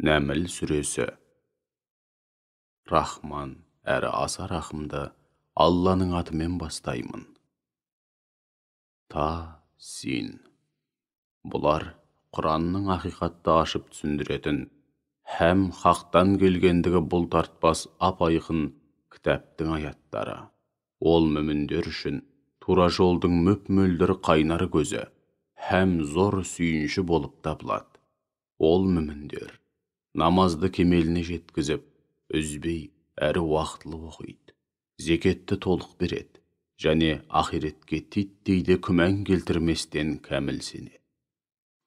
Нәміл сүресі. Рахман әрі аса рахымды Алланың атымен бастаймын. Та-син. Бұлар Құранның ақиқатты ашып түсіндіретін, һәм хақтан келгендігі бұл тартпас ап-айқын кітаптың аяттары. Ол мүміндер үшін тура жолдың мөп-мөлдір қайнар көзі, һәм зор сүйінші болып табылады. Ол мүміндер намазды кемеліне жеткізіп, үзбей әрі уақытлы оқиды, зекетті толық береді, және ақиретке титтейді күмән келтірместен кәміл сенеді.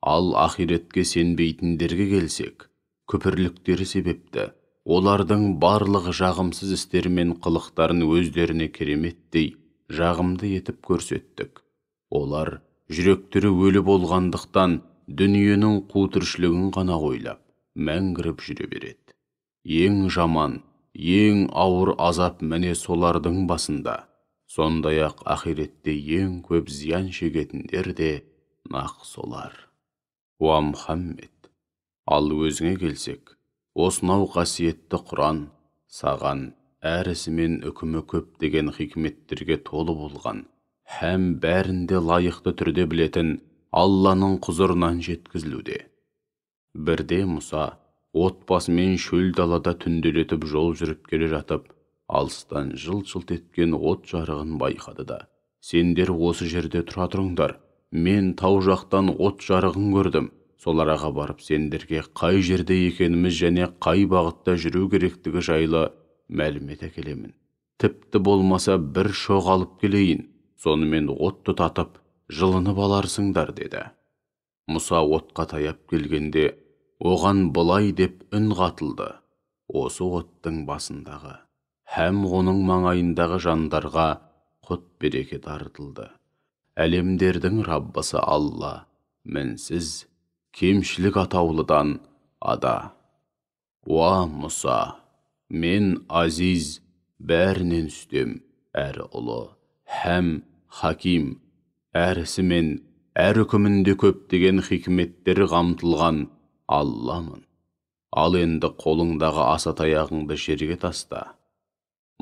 Ал ақиретке сенбейтіндерге келсек, күпірліктері себепті, олардың барлық жағымсыз істері мен қылықтарын өздеріне кереметтей жағымды етіп көрсеттік. Олар жүректері өлі болғандықтан дүниенің қу тіршілігін ғана ойлап, мәңгіріп жүре береді. Ең жаман, ең ауыр азап міне солардың басында. Сондай-ақ ақиретте ең көп зиян шегетіндер де нақ солар. Уа Мұхаммед, ал өзіңе келсек, осынау қасиетті Құран саған әрісімен үкімі көп деген хикметтерге толы болған, һәм бәрінде лайықты түрде білетін Алланың құзырынан жеткізілуде. Бірде Мұса отбасымен шөл далада түнделетіп жол жүріп келе жатып, алыстан жылт-жылт еткен от жарығын байқады да: сендер осы жерде тұра тұрыңдар, мен тау жақтан от жарығын көрдім, сол араға барып сендерге қай жерде екеніміз және қай бағытта жүру керектігі жайлы мәлімет әкелемін. Тіпті болмаса бір шоқ алып келейін, сонымен от тұтатып жылынып аларсыңдар, деді. Мұса отқа таяп келгенде, оған былай деп үн қатылды: осы оттың басындағы һәм оның маңайындағы жандарға құт береке артылды. Әлемдердің Раббысы Алла, мінсіз, кемшілік атаулыдан ада. Уа Мұса, мен азиз, бәрінен үстем, әрі ұлы, һәм хаким, әрісімен, әр үкімінде көптеген хикметтер қамтылған Алламын. Ал енді қолыңдағы асатаяғыңды жерге таста.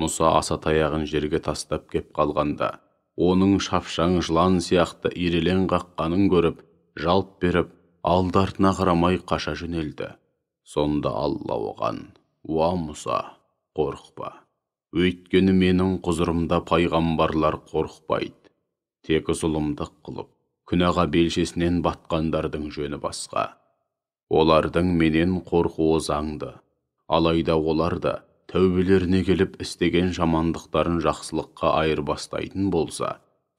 Мұса асатаяғын жерге тастап кеп қалғанда, оның шапшаң жылан сияқты ирелең қаққанын көріп, жалт беріп, алды-артына қарамай қаша жөнелді. Сонда Алла оған: уа Мұса, қорықпа. Өйткені менің құзырымда пайғамбарлар қорықпайды. Тек зұлымдық қылып, күнәға белшесінен батқандардың жөні басқа. Олардың менен қорқуы заңды. Алайда олар да тәубелеріне келіп істеген жамандықтарын жақсылыққа айырбастайтын болса,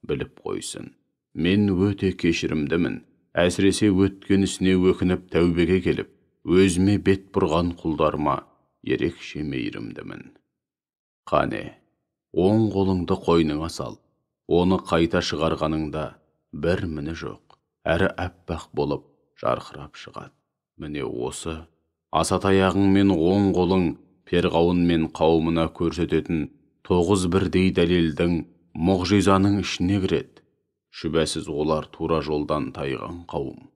біліп қойсын, мен өте кешірімдімін. Әсіресе өткен ісіне өкініп тәубеге келіп, өзіме бет бұрған құлдарыма ерекше мейірімдімін. Қане, оң қолыңды қойныңа сал, оны қайта шығарғаныңда бір міні жоқ, әрі әппақ болып жарқырап шығады. Міне осы асатаяғың мен оң қолың Перғауын мен қауымына көрсететін 9 бірдей дәлелдің, мұғжизаның ішіне кіреді. Шүбәсіз олар тура жолдан тайған қауым.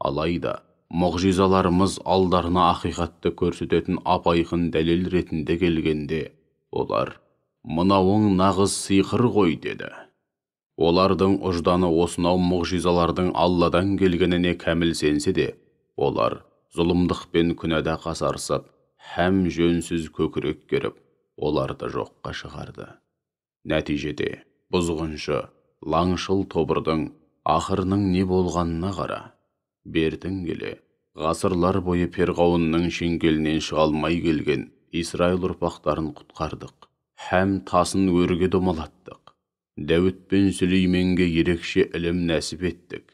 Алайда мұғжизаларымыз алдарына ақиқатты көрсететін ап-айқын дәлел ретінде келгенде, олар: мынауың нағыз сиқыр ғой, деді. Олардың ұжданы осынау мұғжизалардың Алладан келгеніне кәміл сенсе де, олар зұлымдық пен күнәда қасарысып, һәм жөнсіз көкірек керіп, оларды жоққа шығарды. Нәтижеде бұзғыншы, лаңшыл тобырдың ақырының не болғанына қара. Бертін келе, ғасырлар бойы Перғауынның шеңгелінен шыға алмай келген Исраил ұрпақтарын құтқардық, һәм тасын өрге домалаттық. Дәуіт пен Сүлейменге ерекше ілім нәсіп еттік.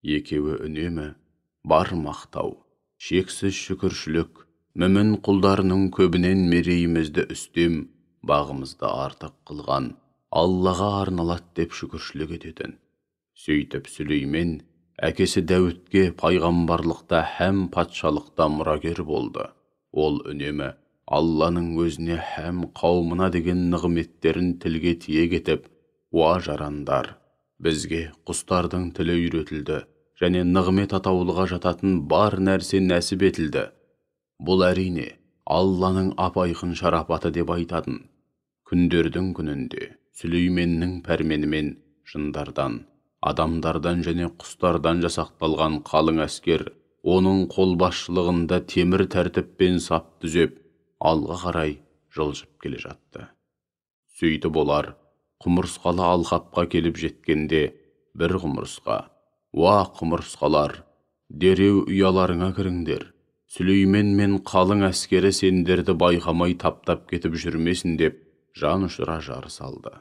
Екеуі үнемі бар мақтау, шексіз шүкіршілік, мүмін құлдарының көбінен мерейімізді үстем, бағымызды артық қылған Аллаға арналады деп шүкіршілік ететін. Сөйтіп Сүлеймен әкесі Дәуітке пайғамбарлықта һәм патшалықта мұрагер болды. Ол үнемі Алланың өзіне һәм қауымына деген нығметтерін тілге тиек етіп: уа жарандар, бізге құстардың тілі үйретілді, және нығмет атаулыға жататын бар нәрсе нәсіп етілді. Бұл әрине Алланың апайқын шарапаты деп айтатын. Күндердің күнінде Сүлейменнің пәрменімен жындардан, адамдардан және құстардан жасақталған қалың әскер оның қолбасшылығында темір тәртіппен сап түзеп, алға қарай жылжып келе жатты. Сөйтіп олар құмырсқалы алқапқа келіп жеткенде, бір құмырсқа: «Уа құмырсқалар, дереу ұяларыңа кіріңдер. Сүлеймен мен қалың әскері сендерді байқамай таптап кетіп жүрмесін» деп жан ұшыра жар салды.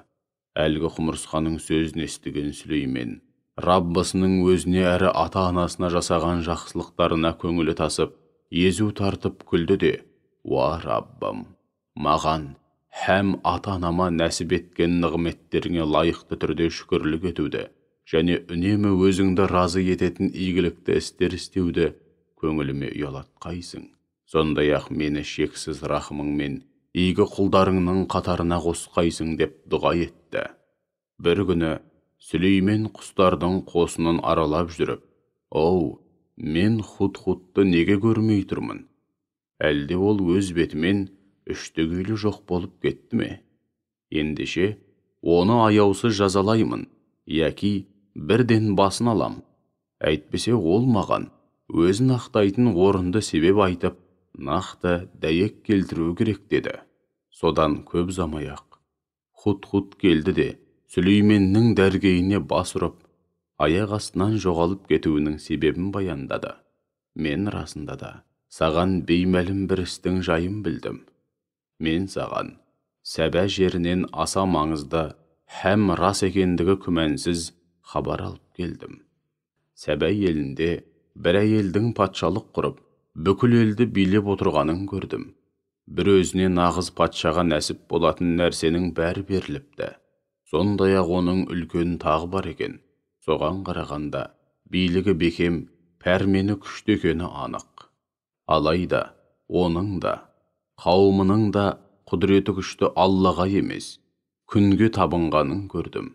Әлгі құмырсқаның сөзін естіген Сүлеймен Раббысының өзіне әрі ата-анасына жасаған жақсылықтарына көңілі тасып, езу тартып күлді де: «Уа Раббым, маған һәм ата-анама нәсіп еткен нығметтеріңе лайықты түрде шүкірлік етуді және үнемі өзіңді разы ететін игілікті істер істеуді көңіліме ұялатқайсың. Сондай-ақ мені шексіз рахымыңмен игі құлдарыңның қатарына қосқайсың» деп дұға етті. Бір күні Сүлеймен құстардың қосынын аралап жүріп: «Оу, мен Хұд-Хұдты неге көрмей тұрмын? Әлде ол өз бетімен үштігейлі жоқ болып кетті ме? Ендеше оны аяусыз жазалаймын, яки бірден басын алам. Әйтпесе ол маған өзін ақтайтын орынды себеп айтып, нақты дәйек келтіру керек» деді. Содан көп замай-ақ Хұд-Хұд келді де Сүлейменнің дәргейіне бас ұрып, аяқ астынан жоғалып кетуінің себебін баяндады. «Мен расында да саған беймәлім бір істің жайын білдім. Мен саған Сәбә жерінен аса маңызды һәм рас екендігі күмәнсіз хабар алып келдім. Сәбә елінде бір әйелдің патшалық құрып, бүкіл елді билеп отырғанын көрдім. Бір өзіне нағыз патшаға нәсіп болатын нәрсенің бәрі беріліпті. Сондай-ақ оның үлкен тағы бар екен. Соған қарағанда билігі бекем, пәрмені күшті екені анық. Алайда оның да, қауымының да құдіреті күшті Аллаға емес, күнге табынғанын көрдім.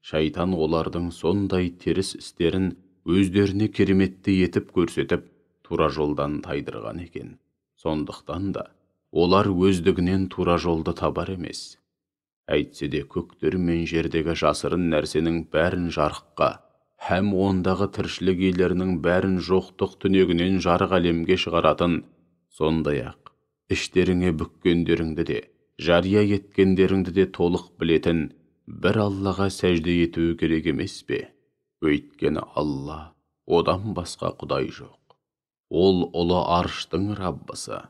Шайтан олардың сондай теріс істерін өздеріне кереметті етіп көрсетіп, тура жолдан тайдырған екен. Сондықтан да олар өздігінен тура жолды табар емес. Әйтсе де көктер мен жердегі жасырын нәрсенің бәрін жарыққа, һәм ондағы тіршілік иелерінің бәрін жоқтық түнегінен жарық әлемге шығаратын, сондай-ақ іштеріңе бүккендеріңді де, жария еткендеріңді де толық білетін бір Аллаға сәжде етуі керек емес пе? Өйткені Алла, одан басқа құдай жоқ. Ол ұлы арштың Раббысы.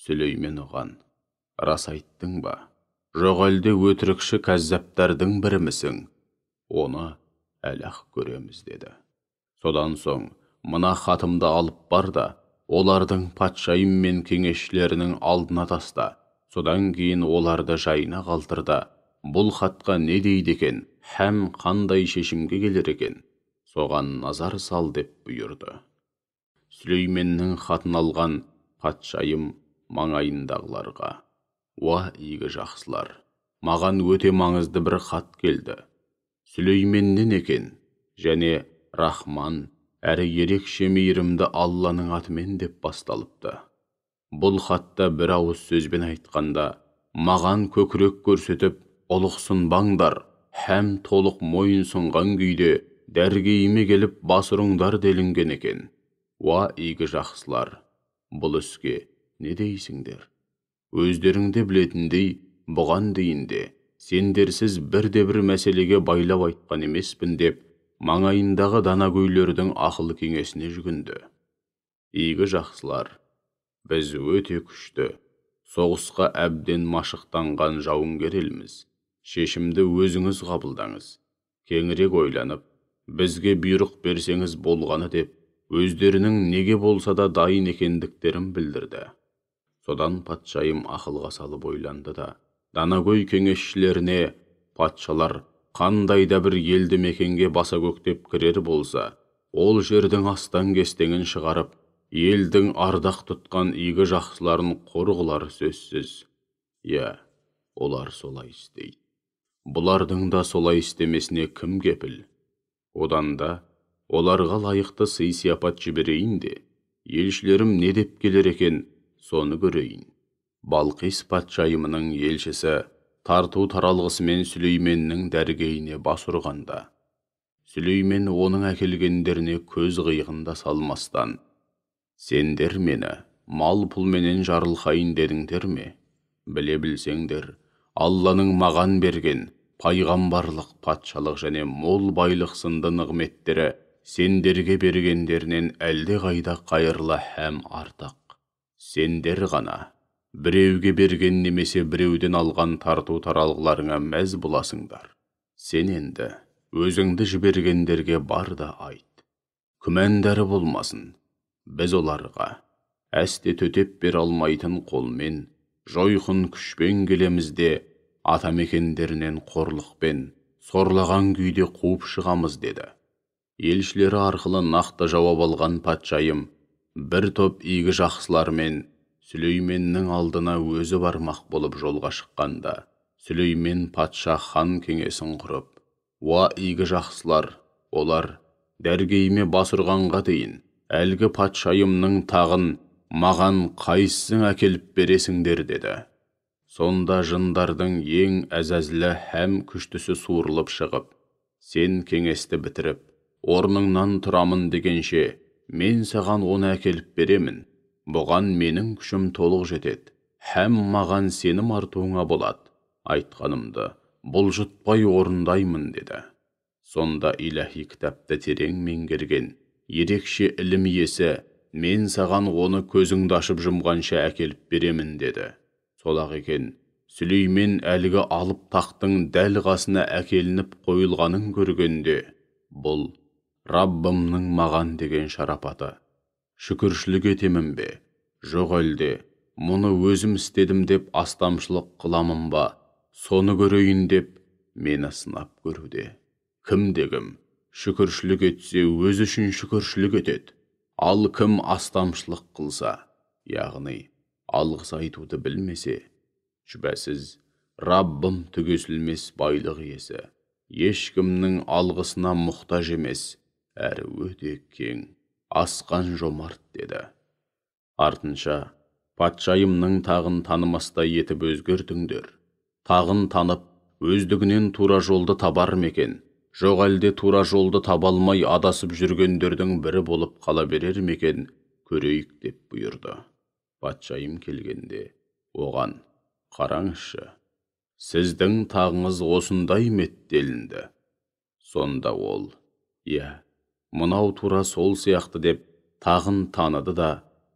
Сүлеймен оған: «Рас айттың ба? Жоқ әлде өтірікші кәззаптардың бірімісің? Оны әлі-ақ көреміз» деді. Содан соң: «Мына хатымды алып бар да, олардың патшайым мен кеңесшілерінің алдына таста. Содан кейін оларды жайына қалтырда. Бұл хатқа не дейді екен, һәм қандай шешімге келер екен? Соған назар сал» деп бұйырды. Сүлейменнің хатын алған патшайым маңайындағыларға: «Уа игі жақсылар, маған өте маңызды бір хат келді. Сүлейменнен екен, және Рахман әрі ерекше мейірімді Алланың атымен» деп басталыпты. Бұл хатта бір ауыз сөзбен айтқанда, маған көкірек көрсетіп, ұлықсынбаңдар һәм толық мойын сұнған күйде дәргейіме келіп бас ұрыңдар делінген екен. Уа игі жақсылар, бұл іске не дейсіңдер? Өздеріңде білетіндей, бұған дейін де сендерсіз бірде-бір мәселеге байлап айтқан емеспін деп, маңайындағы данагөйлердің ақыл кеңесіне жүгінді. Игі жақсылар, біз өте күшті, соғысқа әбден машықтанған жауынгер елміз. Шешімді өзіңіз қабылдаңыз. Кеңірек ойланып, бізге бұйрық берсеңіз болғаны деп, өздерінің неге болса да дайын екендіктерін білдірді. Содан патшайым ақылға салып ойланды да, данагөй кеңесшілеріне: «Патшалар қандай да бір елді мекенге баса көктеп кірер болса, ол жердің астан-кестеңін шығарып, елдің ардақ тұтқан игі жақсыларын қорғылар сөзсіз. Иә, олар солай істейді. Бұлардың да солай істемесіне кім кепіл? Одан да оларға лайықты сый-сияпат жіберейін де, елшілерім не деп келер екен, соны көрейін. Балқис патшайымының елшісі тарту таралғысымен Сүлейменнің дәргейіне бас ұрғанда, Сүлеймен оның әкелгендеріне көз қиығында салмастан, сендер мені мал пұлменен жарылқайын дедіңдер ме? Біле білсеңдер, Алланың маған берген пайғамбарлық, патшалық және мол байлық сынды нығметтері сендерге бергендерінен әлде қайда қайырлы һәм артық. Сендер ғана біреуге берген немесе біреуден алған тарту таралғыларыңа мәз боласыңдар. Сен енді өзіңді жібергендерге бар да айт. Күмәндары болмасын. Біз оларға әсте төтеп бер алмайтын қолмен, жойқын күшпен келемізде, атамекендерінен қорлықпен, сорлаған күйде қуып шығамыз деді. Елшілері арқылы нақты жауап алған патшайым бір топ игі жақсылармен Сүлейменнің алдына өзі бармақ болып жолға шыққанда, Сүлеймен патша хан кеңесін құрып, «Уа игі жақсылар, олар дәргейіме бас ұрғанға дейін, әлгі патшайымның тағын маған қайсың әкеліп бересіңдер» деді. Сонда жындардың ең әзәзілі һәм күштісі суырылып шығып, сен кеңесті бітіріп, орныңнан тұрамын дегенше, мен саған оны әкеліп беремін. Бұған менің күшім толық жетеді, һәм маған сенім артуыңа болады. Айтқанымды бұлжытпай орындаймын деді. Сонда иләһи кітапты терең меңгерген, ерекше ілім иесі, мен саған оны көзіңді ашып жұмғанша әкеліп беремін деді. Сол-ақ екен, Сүлеймен әлгі алып тақтың дәл қасына әкелініп қойылғанын көргенде, бұл Раббымның маған деген шарапаты. Шүкіршілік етемін бе? Жоқ әлде, мұны өзім істедім деп астамшылық қыламын ба? Соны көрейін деп мені сынап көруде. Кім-дегім шүкіршілік етсе, өз үшін шүкіршілік етеді. Ал кім астамшылық қылса, яғни алғыс айтуды білмесе, шүбәсіз Раббым түгесілмес байлық иесі, ешкімнің алғысына мұқтаж емес, әрі өте кең, асқан жомарт деді. Артынша, патшайымның тағын танымастай етіп өзгертіңдер. Тағын танып, өздігінен тура жолды табар мекен, жоқ әлде тура жолды табалмай адасып жүргендердің бірі болып қала берер мекен, көрейік деп бұйырды. Патшайым келгенде, оған, қараңызшы, сіздің тағыңыз осындай меттелінді. Сонда ол, «Иә, мынау тура сол сияқты» деп тағын таныды да,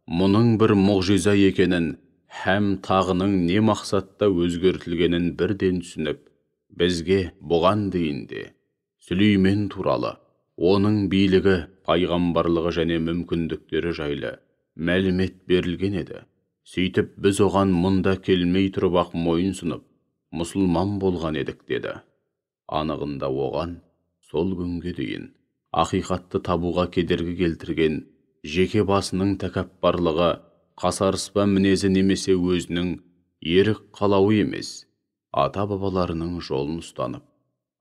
мұның бір мұғжиза екенін һәм тағының не мақсатта өзгертілгенін бірден түсініп, бізге бұған дейін де Сүлеймен туралы, оның билігі, пайғамбарлығы және мүмкіндіктері жайлы мәлімет берілген еді. Сөйтіп біз оған мұнда келмей тұрып ақ мойынсұнып, мұсылман болған едік деді. Анығында оған сол күнге дейін ақиқатты табуға кедергі келтірген жеке басының тәкаппарлығы, қасарыспа мінезі немесе өзінің ерік қалауы емес, ата-бабаларының жолын ұстанып,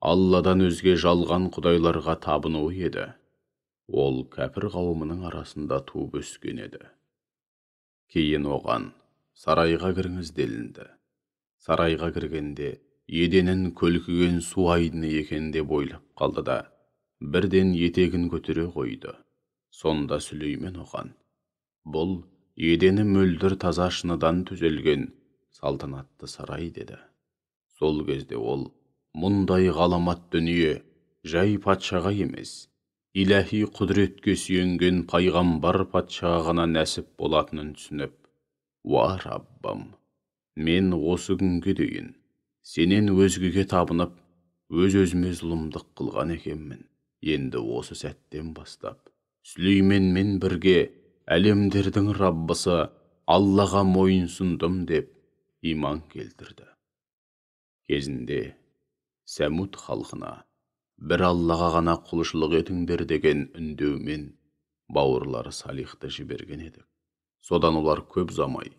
Алладан өзге жалған құдайларға табынуы еді. Ол кәпір қауымының арасында туып өскен еді. Кейін оған сарайға кіріңіз делінді. Сарайға кіргенде еденін көлкіген су айдыны екен деп ойлап қалды да, бірден етегін көтере қойды. Сонда Сүлеймен оған, бұл едені мөлдір таза шыныдан түзелген салтанатты сарай деді. Сол кезде ол, мұндай ғаламат дүние жай патшаға емес, иләһи құдіретке сүйенген пайғамбар патшаға ғана нәсіп болатынын түсініп, «Уа Раббым, мен осы күнге дейін сенен өзгеге табынып, өз-өзіме зұлымдық қылған екенмін. Енді осы сәттен бастап, Сүлейменмен бірге әлемдердің Раббысы Аллаға мойынсұндым» деп иман келтірді. Кезінде Сәмуд халқына бір Аллаға ғана құлшылық етіңдер деген үндеумен бауырлары Салихты жіберген едік. Содан олар көп замай,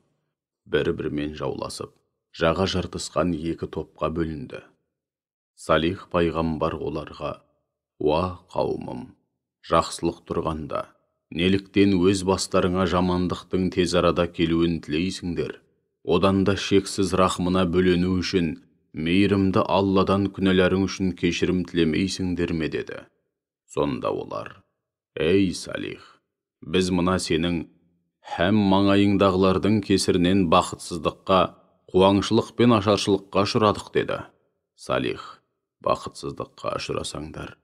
бір-бірімен жауласып, жаға жыртысқан екі топқа бөлінді. Салих пайғамбар оларға, «Уа қауымым, жақсылық тұрғанда Неліктен өз бастарыңа жамандықтың тез арада келуін тілейсіңдер? Одан да шексіз рахмына бөлену үшін, мейірімді Алладан күнәларың үшін кешірім тілемейсіңдер ме деді. Сонда олар: Ей Салих, біз мына сенің һәм маңайыңдағылардың кесірінен бақытсыздыққа, қуаңшылық пен ашаршылыққа ұшырадық деді. Салих: бақытсыздыққа ұшырасаңдар,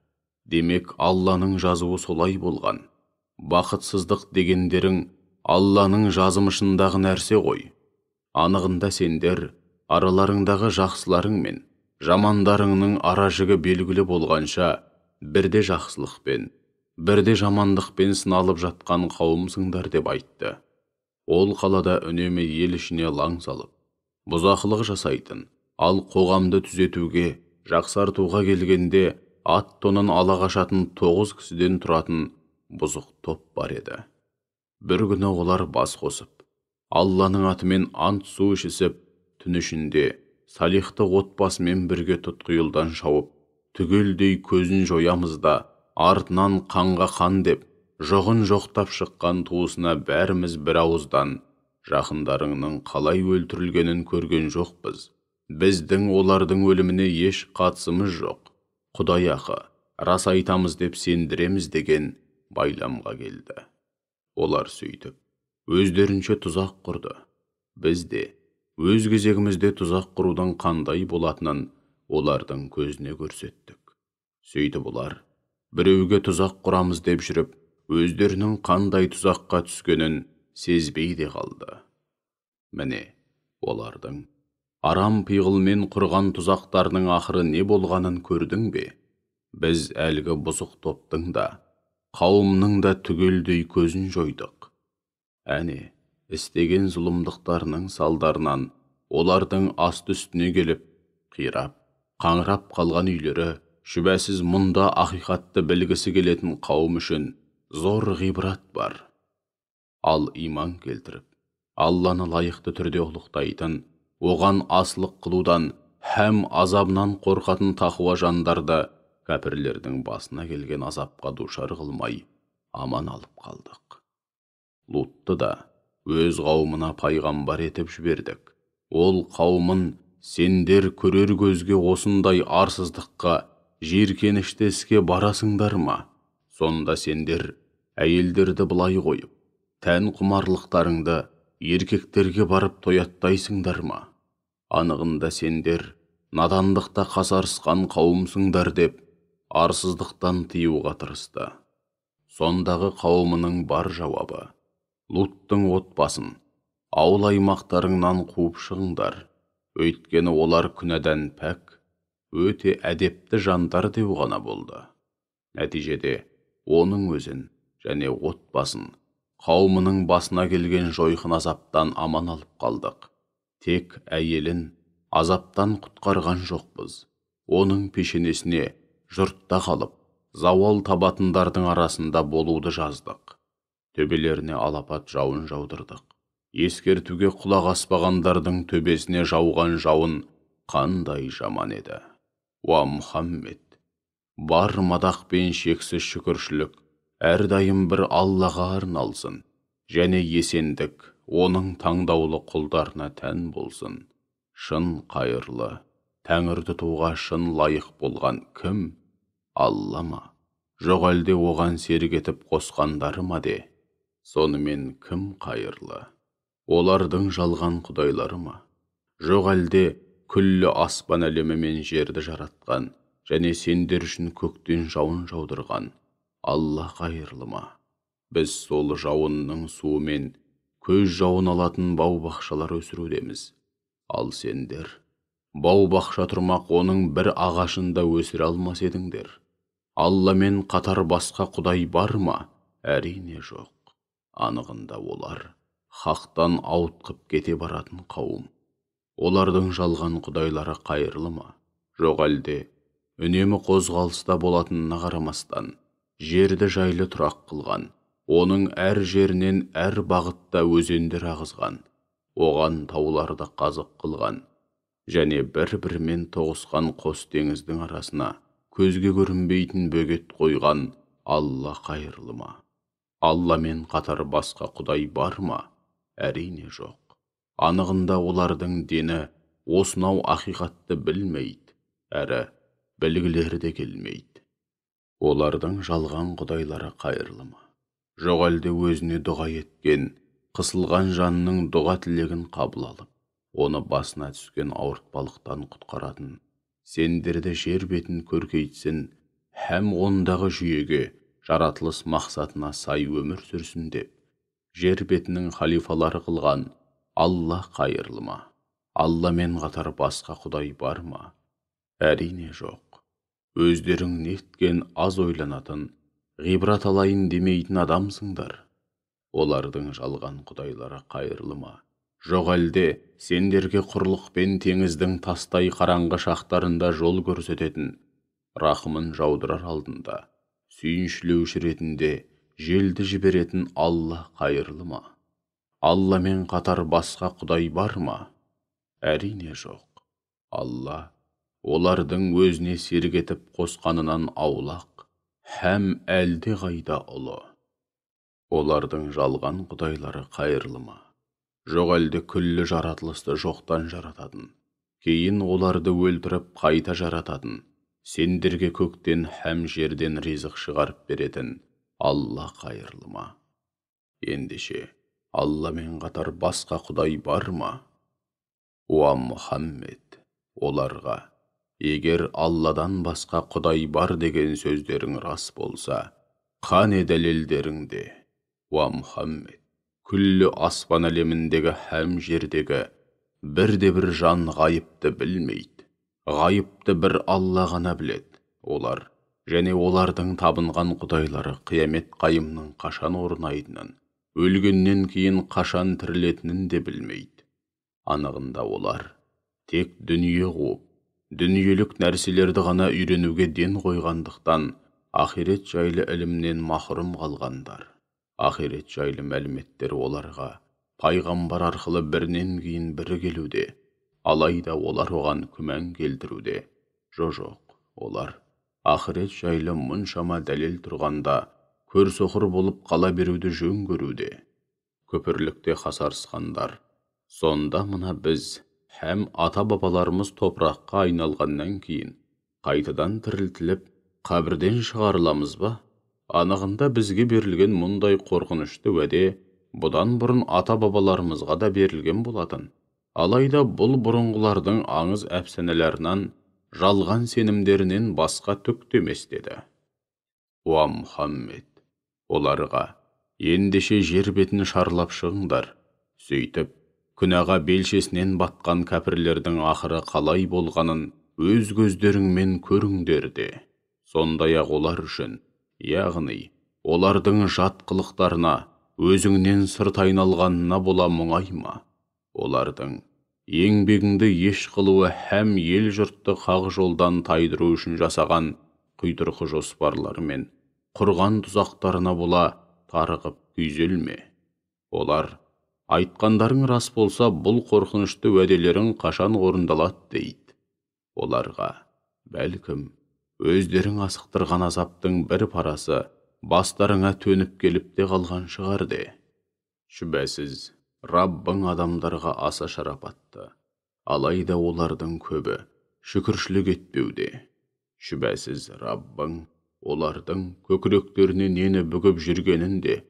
демек Алланың жазуы солай болған. Бақытсыздық дегендерің Алланың жазымышындағы нәрсе ғой. Анығында сендер араларыңдағы жақсыларың мен жамандарыңның ара жігі белгілі болғанша, бірде жақсылықпен, бірде жамандықпен сыналып жатқан қауымсыңдар деп айтты. Ол қалада үнемі ел ішіне лаң салып, бұзақылық жасайтын, ал қоғамды түзетуге, жақсартуға келгенде ат тонын ала қашатын 9 кісіден тұратын бұзық топ бар еді. Бір күні олар бас қосып, Алланың атымен ант су ішісіп, түн ішінде Салихты отбасымен бірге тұтқиылдан шауып, түгелдей көзін жоямыз да, артынан қанға қан деп, жоғын жоқтап шыққан туысына бәріміз бір ауыздан: жақындарыңның қалай өлтірілгенін көрген жоқпыз. Біздің олардың өліміне еш қатысымыз жоқ. Құдай ақы, рас айтамыз деп сендіреміз деген байламға келді. Олар сөйтіп, өздерінше тұзақ құрды. Біз де өз кезегімізде тұзақ құрудың қандай болатынын олардың көзіне көрсеттік. Сөйтіп олар біреуге тұзақ құрамыз деп жүріп, өздерінің қандай тұзаққа түскенін сезбей де қалды. Міне, олардың арам пиғылмен құрған тұзақтарының ақыры не болғанын көрдің бе? Біз әлгі бұзық топтың да, қауымның да түгелдей көзін жойдық. Әне, істеген зұлымдықтарының салдарынан олардың асты үстіне келіп, қирап, қаңырап қалған үйлері, шүбәсіз мұнда ақиқатты білгісі келетін қауым үшін зор ғибрат бар. Ал иман келтіріп, Алланы лайықты түрде ұлықтайтын, оған асылық қылудан һәм азабынан қорқатын тақуа жандарды кәпірлердің басына келген азапқа душар қылмай аман алып қалдық. Лутты да өз қауымына пайғамбар етіп жібердік. Ол қауымын: сендер көрер көзге осындай арсыздыққа, жиіркенішті іске барасыңдар ма? Сонда сендер әйелдерді былай қойып, тән құмарлықтарыңды еркектерге барып тояттайсыңдар ма? Анығында сендер надандықта қасарысқан қауымсыңдар деп, арсыздықтан тыюға тырысты. Сондағы қауымының бар жауабы: Луттың отбасын ауыл аймақтарыңнан қуып шығыңдар, өйткені олар күнәдан пәк, өте әдепті жандар деу ғана болды. Нәтижеде оның өзін және отбасын қауымының басына келген жойқын азаптан аман алып қалдық. Тек әйелін азаптан құтқарған жоқпыз. Оның пешенесіне жұртта қалып, зауал табатындардың арасында болуды жаздық. Төбелеріне алапат жауын жаудырдық. Ескертуге құлақ аспағандардың төбесіне жауған жауын қандай жаман еді. Уа Мұхаммед, бар мадақ пен шексіз шүкіршілік әрдайым бір Аллаға арналсын, және есендік оның таңдаулы құлдарына тән болсын. Шын қайырлы, Тәңір тұтуға шын лайық болған кім? Алла ма? Жоқ әлде оған серік етіп қосқандары ма де? Сонымен кім қайырлы? Олардың жалған құдайлары ма? Жоқ әлде күллі аспан әлемі мен жерді жаратқан және сендер үшін көктен жауын жаудырған Алла қайырлы ма? Біз сол жауынның суымен көз жауын алатын бау-бақшалар өсірудеміз. Ал сендер бау-бақша тұрмақ оның бір ағашында өсіре алмас едіңдер. Алламен қатар басқа құдай бар ма? Әрине жоқ. Анығында олар хақтан ауытқып кете баратын қауым. Олардың жалған құдайлары қайырлы ма? Жоқ әлде үнемі қозғалыста болатынына қарамастан жерді жайлы тұрақ қылған, оның әр жерінен әр бағытта өзендер ағызған, оған тауларды қазық қылған және бір-бірімен тоғысқан қос теңіздің арасына көзге көрінбейтін бөгет қойған Алла қайырлы ма? Алламен қатар басқа құдай бар ма? Әрине жоқ. Анығында олардың дені осынау ақиқатты білмейді, әрі білгілері де келмейді. Олардың жалған құдайлары қайырлы ма? Жоқ әлде өзіне дұға еткен, қысылған жанның дұға тілегін қабыл алып, оны басына түскен ауыртпалықтан құтқаратын, сендерді жер бетін көркейтсін, һәм ондағы жүйеге, жаратылыс мақсатына сай өмір сүрсін деп, жер бетінің халифалары қылған Алла қайырлы ма? Алламен қатар басқа құдай бар ма? Әрине жоқ. Өздерің неткен аз ойланатын, ғибрат алайын демейтін адамсыңдар. Олардың жалған құдайлары қайырлы ма? Жоқ әлде сендерге құрлық пен теңіздің тастай қараңғы шақтарында жол көрсететін, рахымын жаудырар алдында сүйіншілеуші ретінде желді жіберетін Алла қайырлы ма? Алламен қатар басқа құдай бар ма? Әрине жоқ. Алла олардың өзіне серік етіп қосқанынан аулақ, һәм әлде қайда ұлы. Олардың жалған құдайлары қайырлы ма? Жоқ әлде күллі жаратылысты жоқтан жарататын, кейін оларды өлтіріп қайта жарататын, сендерге көктен һәм жерден ризық шығарып беретін Алла қайырлы ма? Ендеше Алламен қатар басқа құдай бар ма? Уа Мұхаммед, оларға, егер Алладан басқа құдай бар деген сөздерің рас болса, қане дәлелдеріңде? Уа Мұхаммед, күллі аспан әлеміндегі һәм жердегі бірде-бір жан ғайыпты білмейді. Ғайыпты бір Алла ғана біледі. Олар және олардың табынған құдайлары қиямет қайымның қашан орнайтынын, өлгеннен кейін қашан тірілетінін де білмейді. Анығында олар тек дүние қуып, дүниелік нәрселерді ғана үйренуге ден қойғандықтан, ақирет жайлы ілімнен махрұм қалғандар. Ақирет жайлы мәліметтер оларға пайғамбар арқылы бірінен кейін бірі келуде, алайда олар оған күмән келтіруде. Жоқ, олар ақирет жайлы мұншама дәлел тұрғанда көрсоқыр болып қала беруді жөн көруде. Көпірлікте қасарысқандар, сонда мына біз һәм ата-бабаларымыз топыраққа айналғаннан кейін қайтадан тірілтіліп қабірден шығарыламыз ба? Анығында бізге берілген мұндай қорқынышты уәде бұдан бұрын ата-бабаларымызға да берілген болатын. Алайда бұл бұрынғылардың аңыз әпсәнелерінен, жалған сенімдерінен басқа түк емес деді. Уа Мұхаммед, оларға, ендеше жер бетін шарлап шығыңдар. Сөйтіп, күнәға белшесінен батқан кәпірлердің ақыры қалай болғанын өз көздеріңмен көріңдер де. Сондай-ақ олар үшін, яғни, олардың жат қылықтарына, өзіңнен сырт айналғанына бола мұңайма. Олардың еңбегіңді еш қылуы һәм ел жұртты қақ жолдан тайдыру үшін жасаған құйтырқы жоспарлары мен құрған тұзақтарына бола тарығып күйзелме. Олар, айтқандарың рас болса, бұл қорқынышты уәделерің қашан орындалады дейді. Оларға, бәлкім, өздерің асықтырған азаптың бір парасы бастарыңа төніп келіп те қалған шығар де. Шүбәсіз, Раббың адамдарға аса шарапатты, алайда олардың көбі шүкіршілік етпеуде. Шүбәсіз, Раббың олардың көкіректеріне нені бүгіп жүргенін де,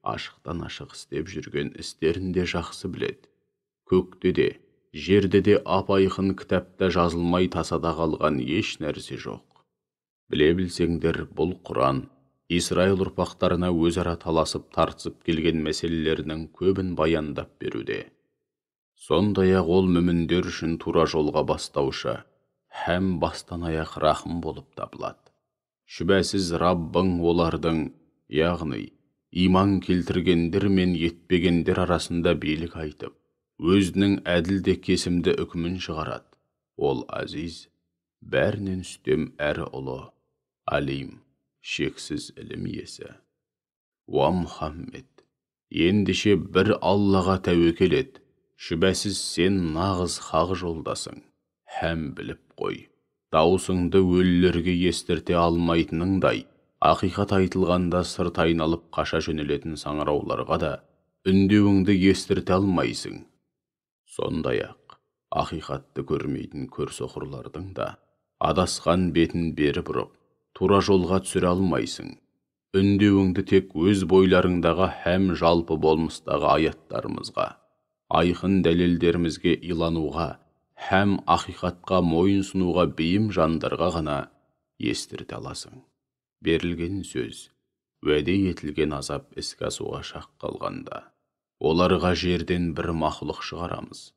ашықтан ашық істеп жүрген істерін де жақсы біледі. Көкте де, жерде де ап-айқын кітапта жазылмай тасада қалған еш нәрсе жоқ. Біле білсеңдер, бұл Құран Исраил ұрпақтарына өзара таласып тартысып келген мәселелерінің көбін баяндап беруде. Сондай-ақ ол мүміндер үшін тура жолға бастаушы, һәм бастан аяқ рахым болып табылады. Шүбәсіз, Раббың олардың, яғни, иман келтіргендер мен етпегендер арасында билік айтып, өзінің әділ де кесімді үкімін шығарады. Ол азиз, бәрінен үстем әрі ұлы, алим, шексіз ілім иесі. Уа Мұхаммед, ендеше бір Аллаға тәуекел ет, шүбәсіз сен нағыз хақ жолдасың. Һәм біліп қой, даусыңды өлілерге естірте алмайтыныңдай, ақиқат айтылғанда сырт айналып қаша жөнелетін саңырауларға да үндеуіңді естірте алмайсың. Сондай-ақ, ақиқатты көрмейтін көрсоқырлардың да адасқан бетін бері бұрып, тура жолға түсіре алмайсың. Үндеуіңді тек өз бойларыңдағы һәм жалпы болмыстағы аяттарымызға, айқын дәлелдерімізге илануға һәм ақиқатқа мойынсынуға бейім жандарға ғана естірте аласың. Берілген сөз, уәде етілген азап іске асуға шақ қалғанда, оларға жерден бір мақұлық шығарамыз.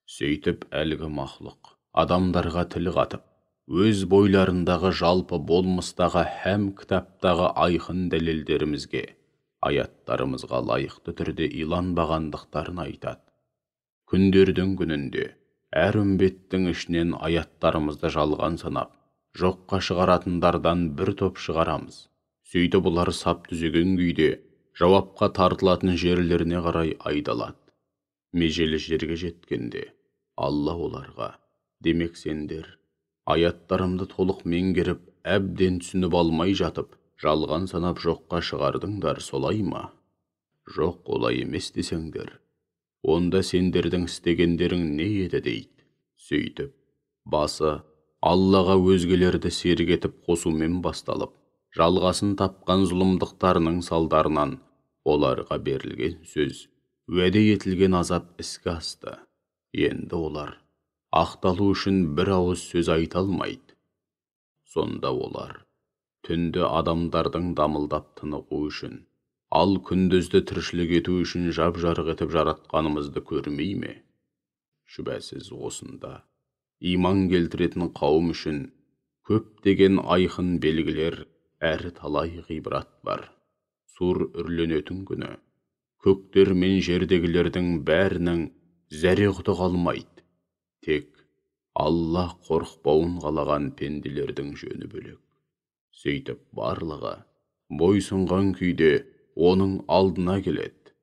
Сөйтіп әлгі мақұлық адамдарға тіл қатып, өз бойларындағы жалпы болмыстағы һәм кітаптағы айқын дәлелдерімізге, аяттарымызға лайықты түрде иланбағандықтарын айтады. Күндердің күнінде әр үмбеттің ішінен аяттарымызды жалған санап, жоққа шығаратындардан бір топ шығарамыз. Сөйтіп олар сап түзеген күйде жауапқа тартылатын жерлеріне қарай айдалады. Межелі жерге жеткенде Алла оларға: демек сендер аяттарымды толық меңгеріп, әбден түсініп алмай жатып, жалған санап жоққа шығардыңдар, солай ма? Жоқ, олай емес десеңдер, онда сендердің істегендерің не еді дейді. Сөйтіп, басы Аллаға өзгелерді серік етіп қосумен басталып, жалғасын тапқан зұлымдықтарының салдарынан оларға берілген сөз, уәде етілген азап іске асты. Енді олар ақталу үшін бір ауыз сөз айта алмайды. Сонда олар түнді адамдардың дамылдап тынығу үшін, ал күндізді тіршілік ету үшін жап-жарық етіп жаратқанымызды көрмей ме? Шүбәсіз осында иман келтіретін қауым үшін көптеген айқын белгілер әрі талай ғибрат бар. Сур үрленетін күні көктер мен жердегілердің бәрінің зәре-құты қалмайды. Тек Алла қорықпауын қалаған пенделердің жөні бөлек. Сөйтіп барлығы бойсұнған күйде оның алдына келеді.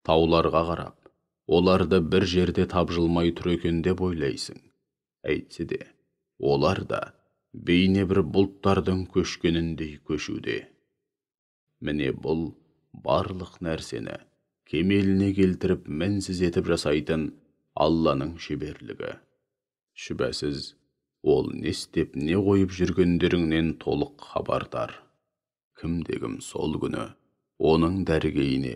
Тауларға қарап, оларды бір жерде тапжылмай тұр екен деп ойлайсың. Әйтсе де, олар да бейне бір бұлттардың көшкеніндей көшуде. Міне бұл барлық нәрсені кемеліне келтіріп мінсіз етіп жасайтын Алланың шеберлігі. Шүбәсіз, ол не істеп не қойып жүргендеріңнен толық хабардар. Кім-дегім сол күні оның дәргейіне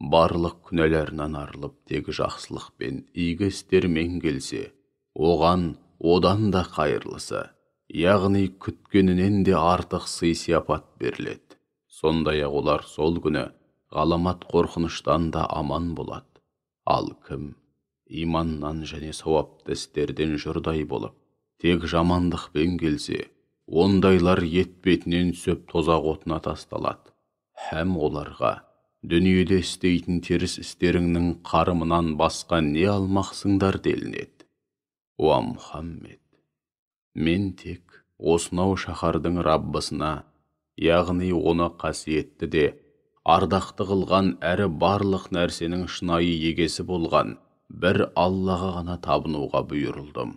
барлық күнәларынан арылып, тек жақсылық пен игі істермен келсе, оған одан да қайырлысы, яғни күткенінен де артық сый-сияпат беріледі. Сондай-ақ олар сол күні ғаламат қорқыныштан да аман болады. Ал кім иманнан және сауапты істерден жұрдай болып, тек жамандықпен келсе, ондайлар ет бетінен түсіп тозақ отына тасталады. Һәм оларға дүниеде істейтін теріс істеріңнің қарымынан басқа не алмақсыңдар делінеді. Уа Мұхаммед, мен тек осынау шаһардың Раббысына, яғни оны қасиетті де ардақты қылған әрі барлық нәрсенің шынайы егесі болған бір Аллаға ғана табынуға бұйырылдым.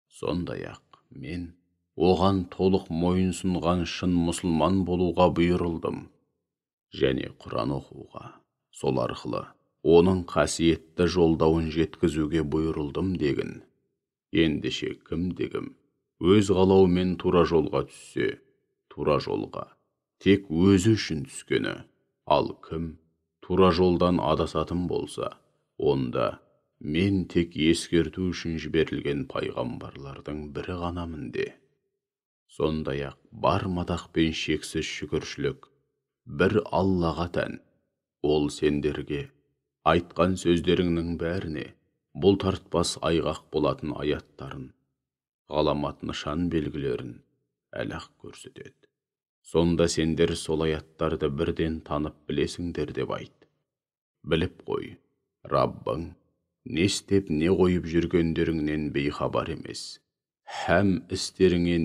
Сондай-ақ мен оған толық мойынсұнған шын мұсылман болуға бұйырылдым және Құран оқуға, сол арқылы оның қасиетті жолдауын жеткізуге бұйырылдым дегін. Ендеше кім-дегім өз қалауымен тура жолға түссе, тура жолға тек өзі үшін түскені, ал кім тура жолдан адасатын болса, онда мен тек ескерту үшін жіберілген пайғамбарлардың бірі ғанамын де. Сондай-ақ бар мадақ пен шексіз шүкіршілік бір Аллаға тән. Ол сендерге айтқан сөздеріңнің бәріне бұл тартпас айғақ болатын аяттарын, ғаламат нышан белгілерін әлақ көрсетеді. Сонда сендер сол аяттарды бірден танып білесіңдер деп айт. Біліп қой, Раббың не істеп не қойып жүргендеріңнен бейхабар емес, һәм істеріңе